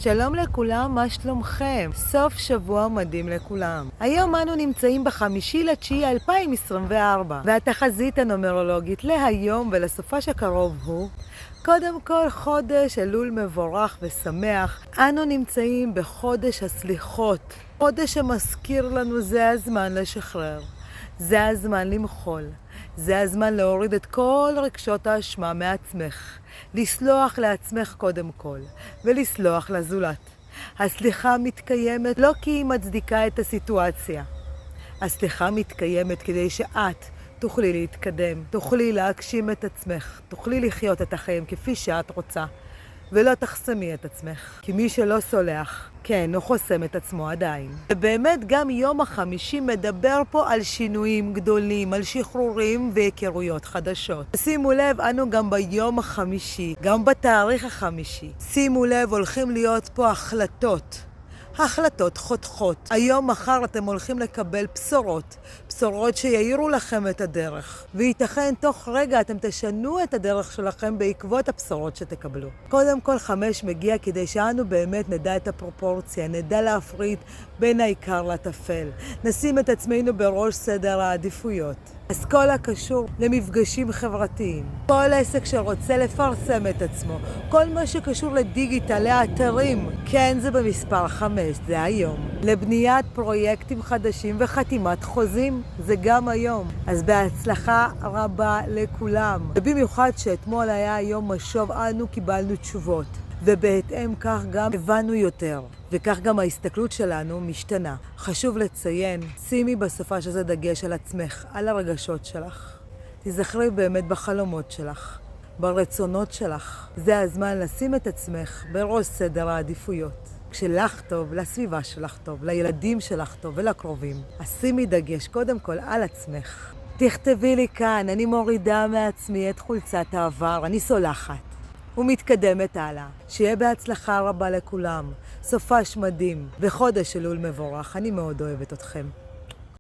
שלום לכולם, מה שלומכם? סוף שבוע מדהים לכולם. היום אנו נמצאים ב5.9.2024, והתחזית הנומרולוגית להיום ולסופש הקרוב הוא קודם כל חודש אלול מבורך ושמח. אנו נמצאים בחודש הסליחות, חודש שמזכיר לנו זה הזמן לשחרר, זה הזמן למחול, זה הזמן להוריד את כל רגשות האשמה מעצמך, לסלוח לעצמך קודם כל, ולסלוח לזולת. הסליחה מתקיימת לא כי היא מצדיקה את הסיטואציה. הסליחה מתקיימת כדי שאת תוכלי להתקדם, תוכלי להגשים את עצמך, תוכלי לחיות את החיים כפי שאת רוצה, ולא תחסמי את עצמך. כי מי שלא סולח, כן, הוא חוסם את עצמו עדיין. ובאמת גם יום החמישי מדבר פה על שינויים גדולים, על שחרורים והיכרויות חדשות. שימו לב, אנו גם ביום החמישי, גם בתאריך החמישי. שימו לב, הולכים להיות פה החלטות חותכות. היום מחר אתם הולכים לקבל בשורות שיעירו לכם את הדרך. וייתכן תוך רגע אתם תשנו את הדרך שלכם בעקבות הבשורות שתקבלו. קודם כל 5 מגיע כדי שאנו באמת נדע את הפרופורציה, נדע להפריד בין העיקר לטפל. נשים את עצמנו בראש סדר העדיפויות. אז כל הקשור למפגשים חברתיים, כל עסק שרוצה לפרסם את עצמו, כל מה שקשור לדיגיטל, לאתרים, כן, זה במספר 5, זה היום. לבניית פרויקטים חדשים וחתימת חוזים, זה גם היום. אז בהצלחה רבה לכולם. ובמיוחד שאתמול היה יום משוב, אנו קיבלנו תשובות. ובהתאם כך גם הבנו יותר, וכך גם ההסתכלות שלנו משתנה. חשוב לציין, שימי בסופש הזה דגש על עצמך, על הרגשות שלך. תזכרי באמת בחלומות שלך, ברצונות שלך. זה הזמן לשים את עצמך בראש סדר העדיפויות. כשלך טוב, לסביבה שלך טוב, לילדים שלך טוב ולקרובים. אז שימי דגש קודם כל על עצמך. תכתבי לי כאן, אני מורידה מעצמי את חולצת העבר, אני סולחת. ומתקדמת הלאה. שיהיה בהצלחה רבה לכולם. סופש מדהים וחודש אלול מבורך. אני מאוד אוהבת אתכם.